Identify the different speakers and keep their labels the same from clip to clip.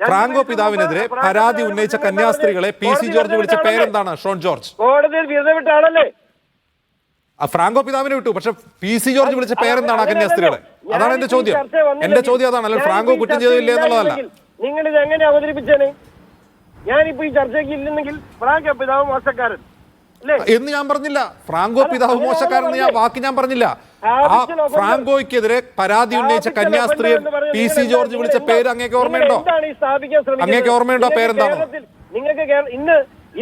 Speaker 1: Franco പിതാവിനെതിരെ പരാതി ഉന്നയിച്ച കന്യാസ്ത്രീകളെ PC George വിളിച്ച പേരെന്താണ്? ഷോൺ ജോർജ്
Speaker 2: കോടതിയിൽ വെറുതെ വിട്ട ആളല്ലേ?
Speaker 1: ഫ്രാങ്കോ പിതാവിനെ വിട്ടു, പക്ഷെ PC ജോർജ് വിളിച്ച പേരെന്താണ് ആ കന്യാസ്ത്രീകളെ? അതാണ് എന്റെ ചോദ്യം. എന്റെ ചോദ്യം അതാണ്, അല്ല ഫ്രാങ്കോ കുറ്റം ചെയ്തില്ല എന്നുള്ളതല്ല.
Speaker 2: നിങ്ങൾ ഇത് എങ്ങനെ അവതരിപ്പിച്ചേനെ? ഞാനിപ്പോ ഈ ചർച്ചയ്ക്ക് ഇല്ലെന്നെങ്കിൽ ഫ്രാങ്കോ പിതാവ് മോശക്കാരൻ
Speaker 1: എന്ന് ഞാൻ പറഞ്ഞില്ല. ഫ്രാങ്കോ പിതാവ് മോശക്കാരൻ വാക്ക് ഞാൻ പറഞ്ഞില്ല. ആ ഫ്രാങ്കോയ്ക്കെതിരെ പരാതി ഉന്നയിച്ച കന്യാസ്ത്രീയെ PC ജോർജ് വിളിച്ച പേര് അങ്ങേക്ക് ഓർമ്മയുണ്ടോ? അങ്ങേക്ക് ഓർമ്മയുണ്ടോ ആ പേരെന്താണ്?
Speaker 2: നിങ്ങൾക്ക്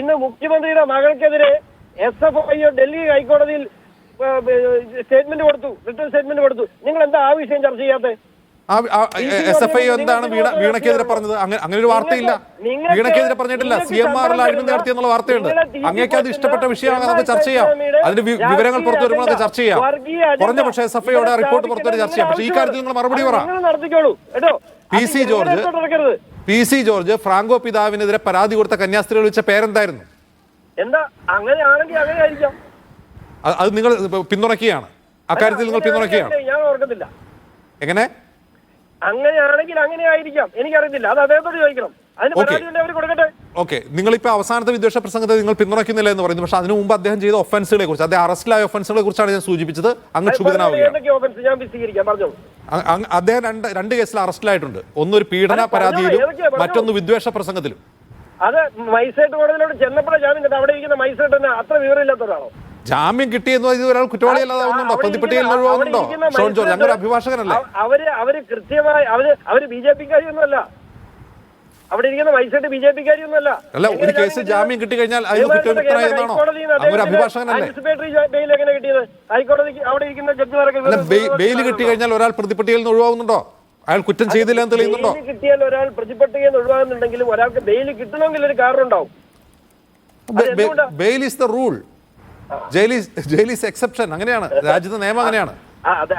Speaker 2: ഇന്ന് മുഖ്യമന്ത്രിയുടെ മകൾക്കെതിരെ SFI ഡൽഹി ഹൈക്കോടതിയിൽ സ്റ്റേറ്റ്മെന്റ് കൊടുത്തു, റിട്ടേൺ സ്റ്റേറ്റ്മെന്റ് കൊടുത്തു. നിങ്ങൾ എന്താ ആ വിഷയം ചർച്ച ചെയ്യാത്തത്?
Speaker 1: SFI എന്താണ് വീണയ്ക്കെതിരെ പറഞ്ഞത്? അങ്ങനെ ഒരു വാർത്തയില്ല. വീണയ്ക്കെതിരെ പറഞ്ഞിട്ടില്ല. CMR അഴിമതി നടത്തി എന്നുള്ള വാർത്തയുണ്ട്. അങ്ങേക്ക് അത് ഇഷ്ടപ്പെട്ട വിഷയമാണ്, നമുക്ക് ചർച്ച ചെയ്യാം. അതിന്റെ വിവരങ്ങൾ പുറത്തു വരുമ്പോൾ നമുക്ക് ചർച്ച ചെയ്യാം. കുറഞ്ഞ പക്ഷേ SFIയുടെ റിപ്പോർട്ട് പുറത്തു ചർച്ച ചെയ്യാം. പക്ഷേ ഈ കാര്യത്തിൽ നിങ്ങൾ മറുപടി പറ. PC ജോർജ് ഫ്രാങ്കോ പിതാവിനെതിരെ പരാതി കൊടുത്ത കന്യാസ്ത്രീകൾ വിളിച്ച പേരെന്തായിരുന്നു?
Speaker 2: എന്താ? അങ്ങനെയാണെങ്കിൽ അങ്ങനെ ആയിരിക്കാം.
Speaker 1: അത് നിങ്ങൾ പിന്തുണയ്ക്കുകയാണ്. അക്കാര്യത്തിൽ നിങ്ങൾ പിന്തുണയ്ക്കുകയാണ്.
Speaker 2: ഞാൻ ഓർക്കത്തില്ല.
Speaker 1: എങ്ങനെ?
Speaker 2: അങ്ങനെയാണെങ്കിൽ അങ്ങനെ ആയിരിക്കാം, എനിക്കറിയത്തില്ല. അത് അദ്ദേഹത്തോട് ചോദിക്കണം.
Speaker 1: ഓക്കെ, നിങ്ങളിപ്പോ അവസാനത്തെ വിദ്വേഷ പ്രസംഗത്തെ നിങ്ങൾ പിന്തുണയ്ക്കുന്നില്ല എന്ന് പറയുന്നു. പക്ഷെ അതിനു മുമ്പ് അദ്ദേഹം ചെയ്ത ഒഫൻസുകളെ കുറിച്ച്, അദ്ദേഹം അറസ്റ്റിലായ ഒഫൻസുകളെ കുറിച്ചാണ് ഞാൻ സൂചിപ്പിച്ചത്. അങ്ങ് ക്ഷുഭിതനാവുകയാണ്. അദ്ദേഹം രണ്ട് കേസിൽ അറസ്റ്റിലായിട്ടുണ്ട്. ഒന്നൊരു പീഡന പരാതിയിലും മറ്റൊന്ന് വിദ്വേഷ പ്രസംഗത്തിലും.
Speaker 2: അത് മജിസ്ട്രേറ്റ് കോടതിയിലോട്ട് ചെന്നപ്പോഴാണ് ജാമ്യം കിട്ടും. അവിടെ ഇരിക്കുന്ന മജിസ്ട്രേറ്റ് തന്നെ അത്ര വിവരമില്ലാത്തവരാണോ?
Speaker 1: ജാമ്യം കിട്ടിയെന്ന് ഇത് ഒരാൾ കുറ്റവാളിയല്ലാതാവുന്നുണ്ടോ? പ്രതിപട്ടികയിൽ ഒഴിവാകുന്നുണ്ടോ? ഷോൺ ജോർജ് അങ്ങനെ അഭിഭാഷകനല്ലേ?
Speaker 2: അവര് കൃത്യമായി അവര് BJP-കാരിയൊന്നുമല്ല. അവിടെ ഇരിക്കുന്ന മജിസ്ട്രേറ്റ് BJP-കാരിയൊന്നുമല്ല.
Speaker 1: അല്ല, ഒരു കേസ് ജാമ്യം കിട്ടി കഴിഞ്ഞാൽ അതിന് കുറ്റവിമുക്തനായെന്നാണോ? അങ്ങനെ അഭിഭാഷകനല്ലേ?
Speaker 2: ബെയിൽ എങ്ങനെ കിട്ടിയത്? ഹൈക്കോടതിക്ക് അവിടെ ഇരിക്കുന്ന ജഡ്ജിമാരൊക്കെ
Speaker 1: ബെയിൽ കിട്ടി കഴിഞ്ഞാൽ ഒരാൾ പ്രതിപട്ടികയിൽ നിന്ന് ഒഴിവാകുന്നുണ്ടോ? അയാൾ കുറ്റം ചെയ്തില്ല എന്ന് തെളിയുന്നുണ്ടോ?
Speaker 2: കിട്ടിയാൽ ഒരാൾ പ്രതിപട്ടികയിൽ നിന്ന് ഒഴിവാകുന്നുണ്ടെങ്കിലും ഒരാൾക്ക് ബെയിൽ കിട്ടണമെങ്കിൽ ഒരു കാരണം ഉണ്ടാവും.
Speaker 1: Bail is the rule, jail is exception. അങ്ങനെയാണ് രാജ്യത്തെ നിയമം, അങ്ങനെയാണ്.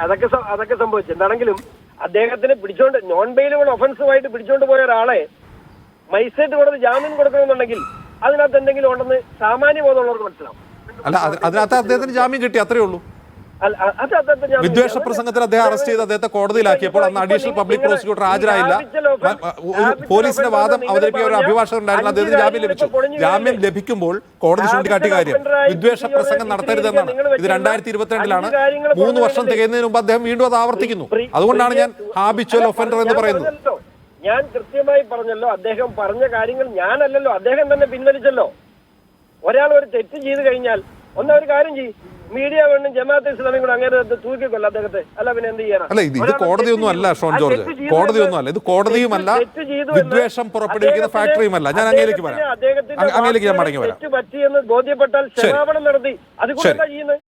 Speaker 2: അതൊക്കെ സംഭവിച്ചു. എന്താണെങ്കിലും അദ്ദേഹത്തിന് പിടിച്ചോണ്ട് നോൺ ബെയിലബിൾ ഒഫൻസുമായിട്ട് പിടിച്ചോണ്ട് പോയ ഒരാളെ മജിസ്ട്രേറ്റ് കോടതി ജാമ്യം കൊടുക്കണമെന്നുണ്ടെങ്കിൽ അതിനകത്ത് എന്തെങ്കിലും ഉണ്ടെന്ന് സാമാന്യ ബോധമുള്ളവർക്ക് മനസ്സിലാവും.
Speaker 1: അല്ല, അതിനകത്ത് അദ്ദേഹത്തിന് ജാമ്യം കിട്ടി, അത്രേ ഉള്ളൂ. വിദ്വേഷ പ്രസംഗത്തിൽ അദ്ദേഹം അറസ്റ്റ് ചെയ്ത് അദ്ദേഹത്തെ കോടതിയിലാക്കിയപ്പോൾ അന്ന് അഡീഷണൽ പബ്ലിക് പ്രോസിക്യൂട്ടർ ഹാജരായില്ല. പോലീസിന്റെ വാദം അവതരിപ്പിക്കുന്ന ഒരു അഭിഭാഷകൻ ഉണ്ടായിരുന്നു. അദ്ദേഹത്തിന് ജാമ്യം ലഭിച്ചു. ജാമ്യം ലഭിക്കുമ്പോൾ കോടതി ചൂണ്ടിക്കാട്ടിയ കാര്യം വിദ്വേഷ പ്രസംഗം നടത്തരുതെന്നാണ്. ഇത് 2022-ലാണ്. 3 വർഷം തികയുന്നതിന് മുമ്പ് അദ്ദേഹം വീണ്ടും അത് ആവർത്തിക്കുന്നു. അതുകൊണ്ടാണ് ഞാൻ ഹാബിച്വൽ ഒഫൻഡർ എന്ന് പറയുന്നത്.
Speaker 2: ഞാൻ കൃത്യമായി പറഞ്ഞല്ലോ, അദ്ദേഹം പറഞ്ഞ കാര്യങ്ങൾ ഞാനല്ലല്ലോ, അദ്ദേഹം തന്നെ പിൻവലിച്ചല്ലോ. ഒരാൾ ഒരു തെറ്റ് ചെയ്ത് കഴിഞ്ഞാൽ ഒരു കാര്യം ചെയ്യും, മീഡിയ വേണം ജമാഅത്തെ ഇസ്ലാമി കൂടെ അങ്ങനെ തൂക്കിക്കൊല്ല അദ്ദേഹത്തെ. അല്ല പിന്നെ എന്ത് ചെയ്യാനാ?
Speaker 1: അല്ല, ഇത് കോടതിയൊന്നും അല്ല ഷോൺ ജോർജ്, കോടതിയൊന്നും അല്ല. ഇത് കോടതിയുമല്ല, വിദ്വേഷം പുറപ്പെടുവിക്കുന്ന ഫാക്ടറിയുമല്ല. ഞാൻ അങ്ങേലേക്ക് വരാം, അങ്ങേലേക്ക് ഞാൻ മടങ്ങി വരാം.
Speaker 2: തെറ്റ് പറ്റിയെന്ന് ബോധ്യപ്പെട്ടാൽ ക്ഷമാപണം നടത്തി. അതുകൊണ്ട് എന്താ ചെയ്യുന്നത്?